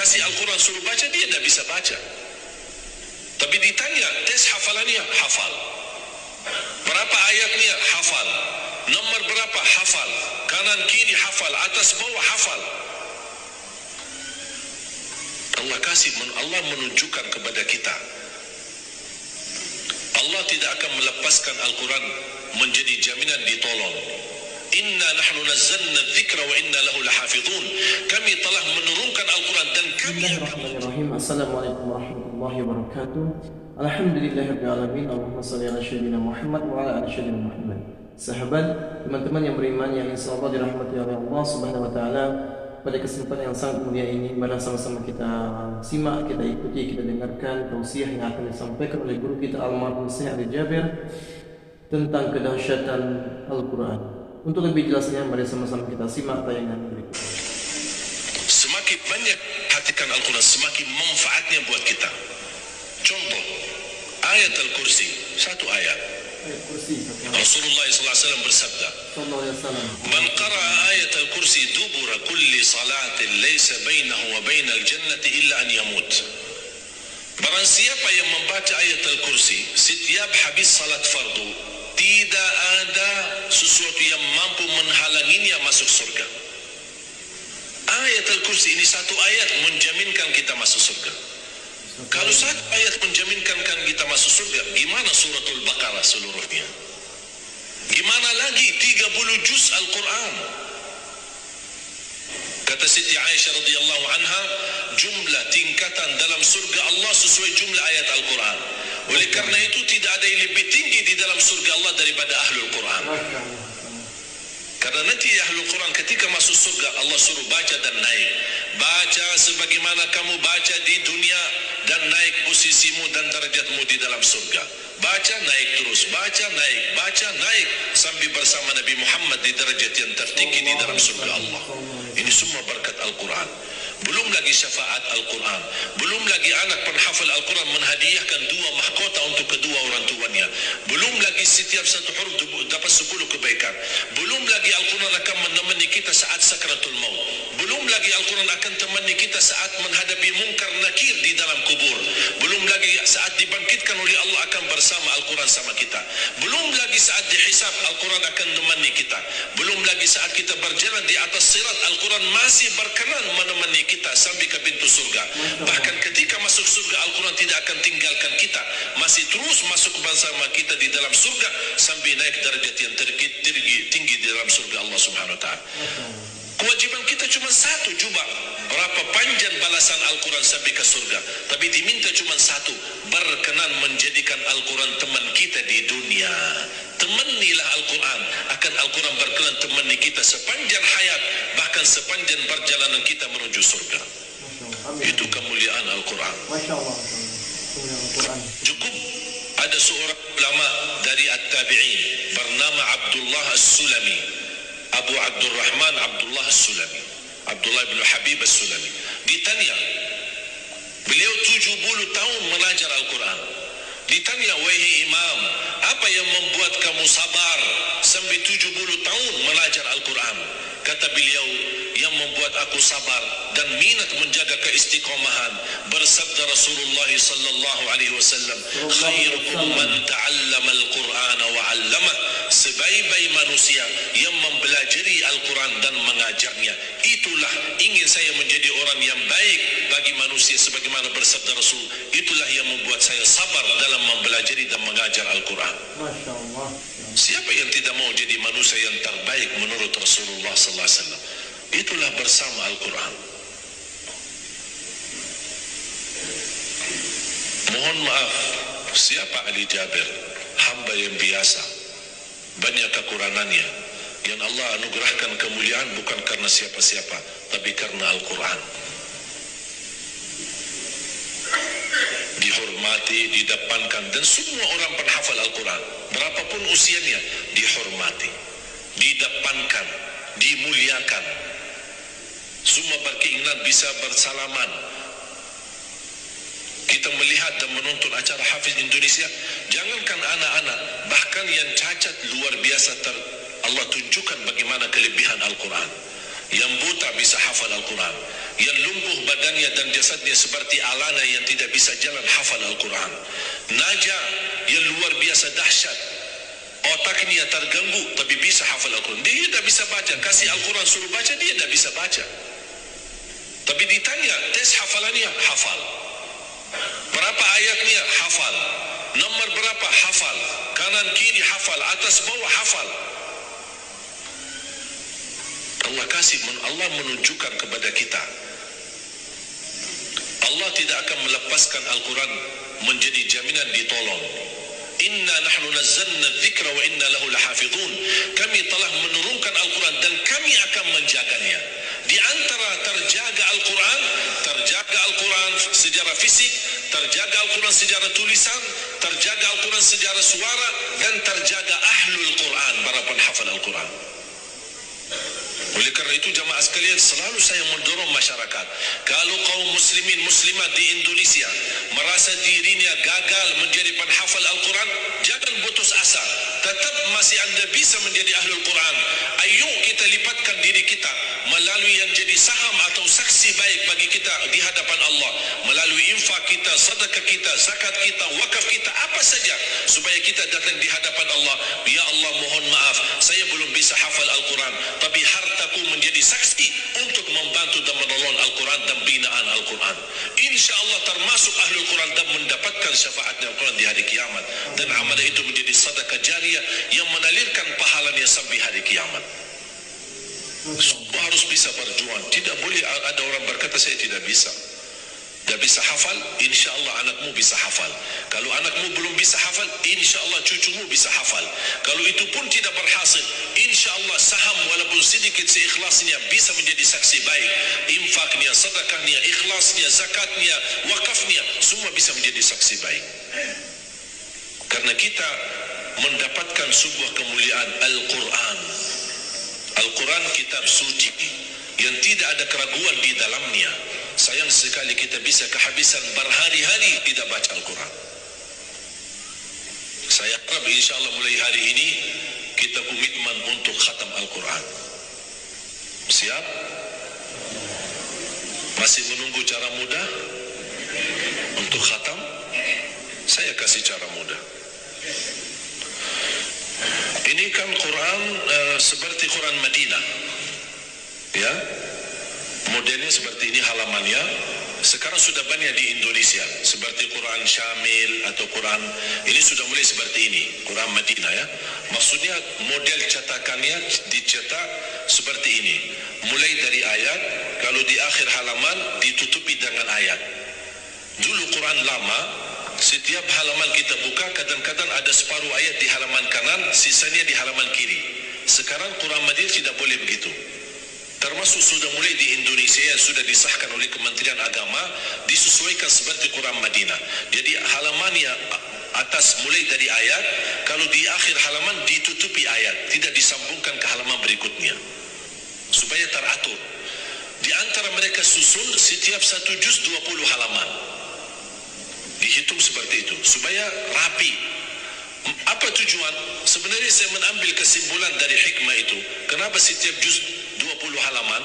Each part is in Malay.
kasih Al-Quran suruh baca, dia tidak bisa baca. Tapi ditanya, tes hafalannya, hafal. Berapa ayatnya? Hafal. Nomor berapa? Hafal. Kanan kiri hafal, atas bawah hafal. Allah menunjukkan kepada kita, Allah tidak akan melepaskan Al-Quran menjadi jaminan ditolong. Inna nahnu nazzalna dzikra wa inna lahu lahafizun. Kami telah menurunkan Al-Quran dan kami. Bismillahirrahmanirrahim. Assalamualaikum warahmatullahi wabarakatuh. Alhamdulillahirabbil alamin. Allahumma shalli ala sayyidina Muhammad wa ala ali sayyidina Muhammad. Sahabat, teman-teman yang beriman yang insyaallah dirahmati oleh Allah Subhanahu wa taala, pada kesempatan yang sangat mulia ini, mari sama-sama kita simak, kita ikuti, kita dengarkan tausiah yang akan disampaikan oleh guru kita almarhum Syekh Ali Jabir tentang kedahsyatan Al-Quran. Untuk lebih jelasnya, mari sama-sama kita simak tayangan berikut. Semakin banyak perhatikan Al-Quran, semakin manfaatnya buat kita. Contoh, ayat Al-Kursi, satu ayat. Rasulullah SAW bersabda, "Man qara'a ayat al-kursi dubura kulli salatin laysa bainahu wa bainal jannati illa an yamut." Barang siapa yang membaca ayat al-kursi setiap habis salat fardu, tidak ada sesuatu yang mampu menghalanginya masuk surga. Ayat al-kursi ini satu ayat menjaminkan kita masuk surga. Kalau satu ayat menjaminkan kita masuk surga, gimana suratul Baqarah seluruhnya? Gimana lagi 30 juz Al-Quran? Kata Siti Aisyah radhiyallahu anha, jumlah tingkatan dalam surga Allah sesuai jumlah ayat Al-Quran. Oleh karena itu tidak ada yang lebih tinggi di dalam surga Allah daripada Ahlul Quran. Karena nanti Ahlul Quran ketika masuk surga, Allah suruh baca dan naik. Baca sebagaimana kamu baca di dunia dan naik posisimu dan derajatmu di dalam surga. Baca naik terus, baca naik sampai bersama Nabi Muhammad di derajat yang tertinggi di dalam surga Allah. Ini semua berkat Al-Quran. Belum lagi syafaat Al-Quran, belum lagi anak penghafal Al-Quran menghadiahkan 2 mahkota untuk kedua orang tuanya, belum lagi setiap satu huruf dapat 10 kebaikan, belum lagi Al-Quran akan menemani kita saat sakratul maut, belum lagi Al-Quran akan temani kita saat menghadapi mungkar nakir di dalam kubur, belum lagi saat dibangkitkan oleh Allah akan bersama Al-Quran sama kita, belum lagi saat dihisab Al-Quran akan menemani kita, belum lagi saat kita berjalan di atas sirat Al-Quran masih berkenan menemani kita sampai ke pintu surga. Bahkan ketika masuk surga Al-Quran tidak akan tinggalkan kita, masih terus masuk bersama kita di dalam surga sampai naik derajat yang tinggi di dalam surga Allah Subhanahu wa taala. Kewajiban kita cuma satu, coba berapa panjang balasan Al-Quran sampai ke surga, tapi diminta cuma satu, berkenan menjadikan Al-Quran teman kita di dunia. Temanilah Al-Quran, akan Al-Quran berkenan temani kita sepanjang hayat, bahkan sepanjang perjalanan kita menuju surga. Itu kemuliaan Al-Quran. Cukup ada seorang ulama dari At-Tabi'in bernama Abdullah As-Sulami, Abu Abdurrahman Abdullah As-Sulami, Abdullah bin Habib As-Sulami. Ditanya, beliau 70 tahun mengajar Al-Quran. Ditanya, wahai imam, apa yang membuat kamu sabar sampai 70 tahun mengajar Al-Quran? Kata beliau, yang membuat aku sabar dan minat menjaga keistiqomahan, bersabda Rasulullah sallallahu alaihi wasallam, khairukum man ta'allama al-Qur'an wa 'allamah. Sebaik-baik manusia yang mempelajari Al-Quran dan mengajarnya. Itulah ingin saya menjadi orang yang baik bagi manusia sebagaimana bersabda Rasul. Itulah yang membuat saya sabar dalam mempelajari dan mengajar Al-Quran. Masya Allah. Siapa yang tidak mau jadi manusia yang terbaik menurut Rasulullah sallallahu alaihi wasallam? Itulah bersama Al-Quran. Mohon maaf, siapa Ali Jabir? Hamba yang biasa, banyak kekurangannya. Yang Allah anugerahkan kemuliaan bukan karena siapa-siapa, tapi karena Al-Quran. Dihormati, didepankan, dan semua orang penghafal Al-Quran, berapapun usianya, dihormati, didepankan, dimuliakan. Semua berkeinginan bisa bersalaman. Kita melihat dan menonton acara Hafiz Indonesia, jangankan anak-anak, bahkan yang cacat luar biasa Allah tunjukkan bagaimana kelebihan Al-Quran. Yang buta bisa hafal Al-Quran, yang lumpuh badannya dan jasadnya seperti alana yang tidak bisa jalan hafal Al-Quran. Naja yang luar biasa dahsyat, otaknya terganggu tapi bisa hafal Al-Quran. Dia tidak bisa baca, kasih Al-Quran suruh baca, dia tidak bisa baca. Tapi ditanya, tes hafalannya, hafal. Berapa ayatnya? Hafal. Nomor berapa? Hafal. Kanan kiri hafal, atas bawah hafal. Allah menunjukkan kepada kita, Allah tidak akan melepaskan Al-Quran menjadi jaminan ditolong. Inna nahnu nazzalna dzikra wa inna lahu lahafizun. Kami telah menurunkan Al-Quran dan kami akan menjaganya. Di antara terjaga Al-Quran secara fisik, terjaga Al-Quran secara tulisan, terjaga Al-Quran secara suara, dan terjaga ahlul Quran, para penghafal Al-Quran. Oleh kerana itu jamaah sekalian, selalu saya mendorong masyarakat, kalau kaum muslimin muslimat di Indonesia merasa dirinya gagal menjadi penghafal Al-Quran, jangan putus asa. Tetap masih anda bisa menjadi ahlul Quran. Ayo kita lipatkan diri kita melalui yang jadi saham atau saksi baik bagi kita di hadapan Allah, melalui infak kita, sedekah kita, zakat kita, wakaf kita, apa saja, supaya kita datang di hadapan Allah. Ya Allah, mohon maaf, saya belum bisa hafal Al-Quran, tapi hartaku menjadi saksi untuk membantu dan menolong Al-Quran dan binaan Al-Quran. Insya Allah termasuk ahlul Quran dan mendapatkan syafaatnya Al-Quran di hari kiamat. Dan amal itu menjadi sedekah jariyah yang menalirkan pahalanya sampai hari kiamat. Semua harus bisa berjuang. Tidak boleh ada orang berkata saya tidak bisa. Tidak bisa hafal, insya Allah anakmu bisa hafal. Kalau anakmu belum bisa hafal, insya Allah cucumu bisa hafal. Kalau itu pun tidak berhasil, insya Allah saham walaupun sedikit seikhlasnya bisa menjadi saksi baik. Infaknya, sedekahnya, ikhlasnya, zakatnya, wakafnya, semua bisa menjadi saksi baik. Karena kita mendapatkan sebuah kemuliaan Al-Quran. Al-Quran kitab suci yang tidak ada keraguan di dalamnya. Sayang sekali kita bisa kehabisan berhari-hari tidak baca Al-Quran. Saya harap insya Allah mulai hari ini kita komitmen untuk khatam Al-Quran. Siap? Masih menunggu cara mudah untuk khatam? Saya kasih cara mudah. Ini kan Quran seperti Quran Madinah, ya, modelnya seperti ini halamannya. Sekarang sudah banyak di Indonesia seperti Quran Syamil atau Quran ini sudah mulai seperti ini, Quran Madinah, ya. Maksudnya model cetakannya dicetak seperti ini, mulai dari ayat, kalau di akhir halaman ditutupi dengan ayat. Dulu Quran lama, setiap halaman kita buka kadang-kadang ada separuh ayat di halaman kanan, sisanya di halaman kiri. Sekarang Quran Madinah tidak boleh begitu. Termasuk sudah mulai di Indonesia yang sudah disahkan oleh Kementerian Agama, disesuaikan seperti Quran Madinah. Jadi halamannya atas mulai dari ayat, kalau di akhir halaman ditutupi ayat, tidak disambungkan ke halaman berikutnya, supaya teratur. Di antara mereka susun setiap satu juz 20 halaman, dihitung seperti itu supaya rapi. Apa tujuan? Sebenarnya saya mengambil kesimpulan dari hikmah itu. Kenapa setiap juz 20 halaman?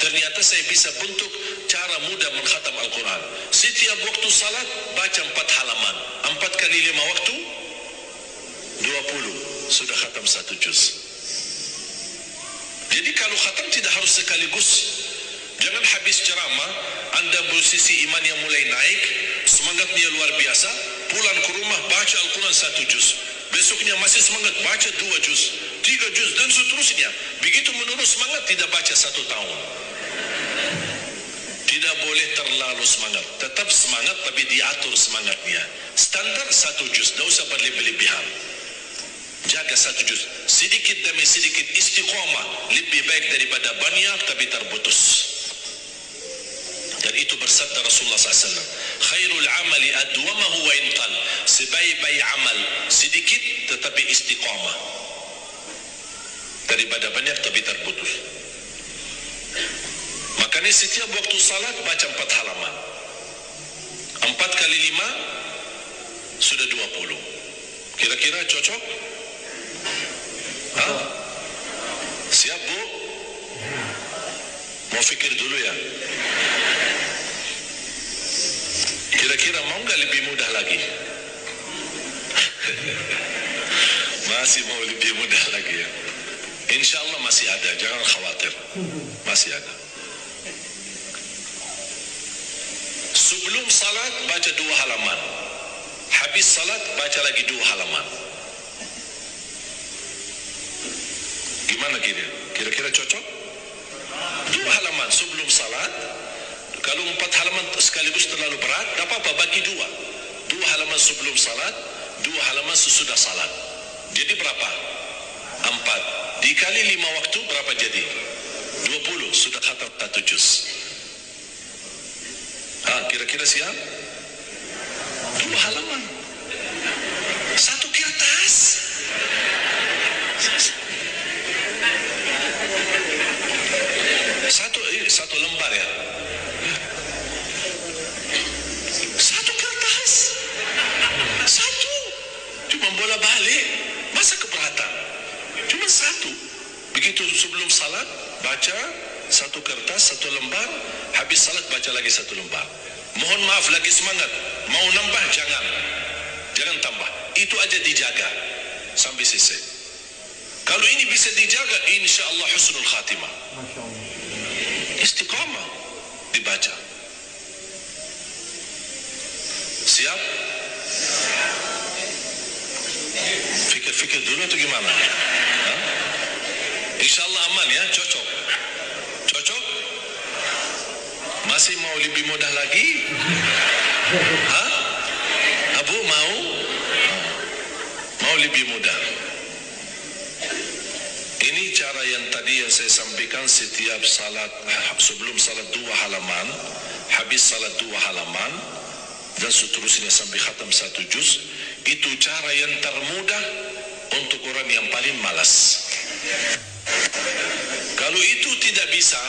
Ternyata saya bisa bentuk cara mudah mengkhatam Al-Quran. Setiap waktu salat baca 4 halaman, 4 kali 5 waktu 20, sudah khatam 1 juz. Jadi kalau khatam tidak harus sekaligus. Jangan habis ceramah anda posisi iman yang mulai naik, semangatnya luar biasa, pulang ke rumah baca Al-Quran 1 juz, besoknya masih semangat baca 2 juz, 3 juz dan seterusnya. Begitu menurut semangat tidak baca 1 tahun. Tidak boleh terlalu semangat, tetap semangat tapi diatur semangatnya. Standar 1 juz, tidak usah berlebih-lebihan. Jaga 1 juz, sedikit demi sedikit, istiqomah lebih baik daripada banyak tapi terputus. Dan itu bersabda Rasulullah SAW, khairul amali adwamahu wa inqal, sebaik-baik amal sedikit tetapi istiqamah daripada banyak tapi terputus. Makanya setiap waktu salat baca 4 halaman, 4 kali 5 sudah 20. Kira-kira cocok? Hah? Siap bu? Mau Mau fikir dulu ya. Kira-kira mau nggak lebih mudah lagi? Masih mau lebih mudah lagi ya? Insya Allah masih ada, jangan khawatir. Masih ada. Sebelum salat baca 2 halaman. Habis salat baca lagi 2 halaman. Gimana kira-kira cocok? 2 halaman sebelum salat. Kalau 4 halaman sekaligus terlalu berat, tak apa-apa, bagi 2. 2 halaman sebelum salat, 2 halaman sesudah salat. Jadi berapa? 4. Dikali 5 waktu berapa jadi? 20. Sudah khatam 1 juz. Kira-kira siap? 2 halaman. 1 kertas. Satu lembar ya. 1 kertas. 1. Cuma bola balik. Masa keberatan? Cuma 1. Begitu sebelum salat baca 1 kertas, 1 lembar. Habis salat baca lagi 1 lembar. Mohon maaf, lagi semangat. Mau nambah jangan tambah. Itu aja dijaga sampai selesai. Kalau ini bisa dijaga, insya Allah husnul khatimah. Masya Allah. Istiqamah dibaca. Siap? Fikir-fikir dulu atau gimana? Insya Allah aman ya, cocok. Cocok? Masih mau lebih mudah lagi? Abu mau lebih mudah. Ini cara yang tadi yang saya sampaikan, setiap salat, sebelum salat 2 halaman, habis salat 2 halaman, dan seterusnya sampai khatam 1 juz. Itu cara yang termudah untuk orang yang paling malas. Kalau itu tidak bisa,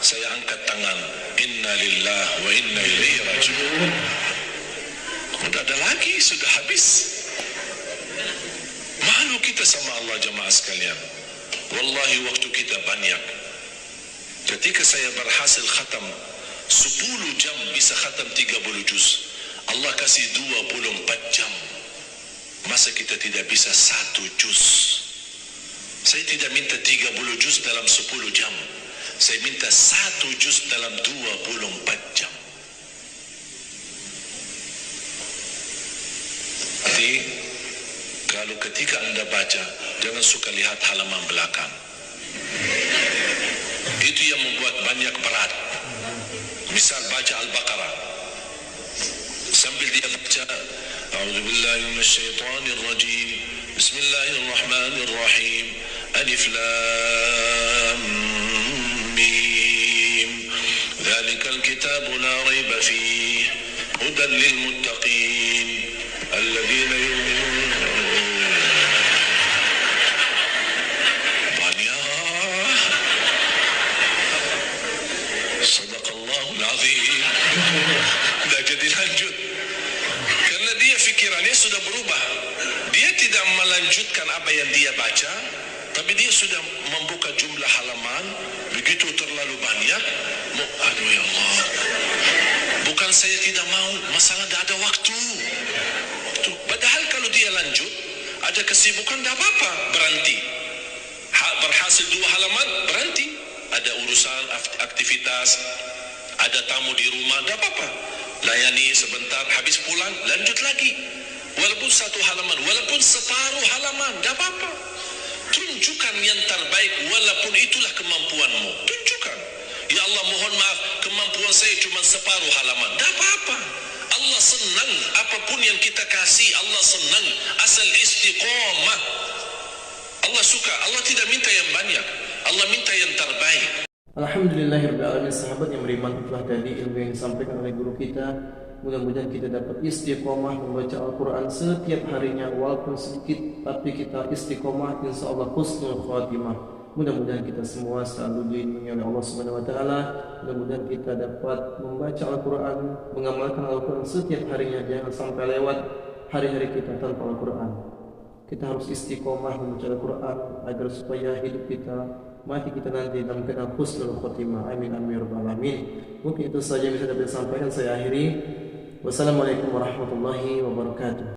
saya angkat tangan. Inna lillahi wa inna ilaihi raji'un. Sudah ada lagi, sudah habis. Malu kita sama Allah jemaah sekalian. Wallahi waktu kita banyak. Ketika saya berhasil khatam 10 jam bisa khatam 30 juz. Allah kasih 24 jam. Masa kita tidak bisa 1 juz? Saya tidak minta 30 juz dalam 10 jam. Saya minta 1 juz dalam 24 jam. Jadi, kalau ketika Anda baca, jangan suka lihat halaman belakang. Itu yang membuat banyak berat. Misal baca Al-Baqarah, sambil dia baca, A'udzubillahi minasyaitonir rajim, Bismillahirrahmanirrahim, Alif Lam Mim, Dzalikal kitabu la raiba fihi, hudan lil muttaqin, alladzina yu'minun. Sadaqallahul azim. Tidak jadi lanjut. Karena dia fikirannya sudah berubah. Dia tidak melanjutkan apa yang dia baca, tapi dia sudah membuka jumlah halaman begitu terlalu banyak. Aduh ya Allah. Bukan saya tidak mau, masalah tidak ada waktu. Padahal kalau dia lanjut, ada kesibukan, tidak apa-apa, berhenti. Berhasil 2 halaman, berhenti. Ada urusan, aktivitas, ada tamu di rumah, tidak apa-apa. Layani sebentar, habis pulang, lanjut lagi. Walaupun 1 halaman, walaupun separuh halaman, tidak apa-apa. Tunjukkan yang terbaik, walaupun itulah kemampuanmu. Tunjukkan. Ya Allah, mohon maaf, kemampuan saya cuma separuh halaman. Tidak apa-apa. Allah senang, apapun yang kita kasih, Allah senang. Asal istiqomah. Allah suka, Allah tidak minta yang banyak, Allah minta yang terbaik. Alhamdulillahirrahmanirrahim. Sahabat yang beriman, telah tadi ilmu yang disampaikan oleh guru kita. Mudah-mudahan kita dapat istiqomah membaca Al-Quran setiap harinya, walaupun sedikit, tapi kita istiqomah, insya Allah husnul khatimah. Mudah-mudahan kita semua selalu dilindungi oleh Allah Subhanahu Wa Taala. Mudah-mudahan kita dapat membaca Al-Quran, mengamalkan Al-Quran setiap harinya. Jangan sampai lewat hari-hari kita tanpa Al-Quran. Kita harus istiqomah membaca Al-Quran agar supaya hidup kita mati kita nanti dalam keadaan husnul khotimah. Amin amin ya rabbal alamin. Mungkin itu saja yang bisa dapat sampaikan. Saya akhiri. Wassalamualaikum warahmatullahi wabarakatuh.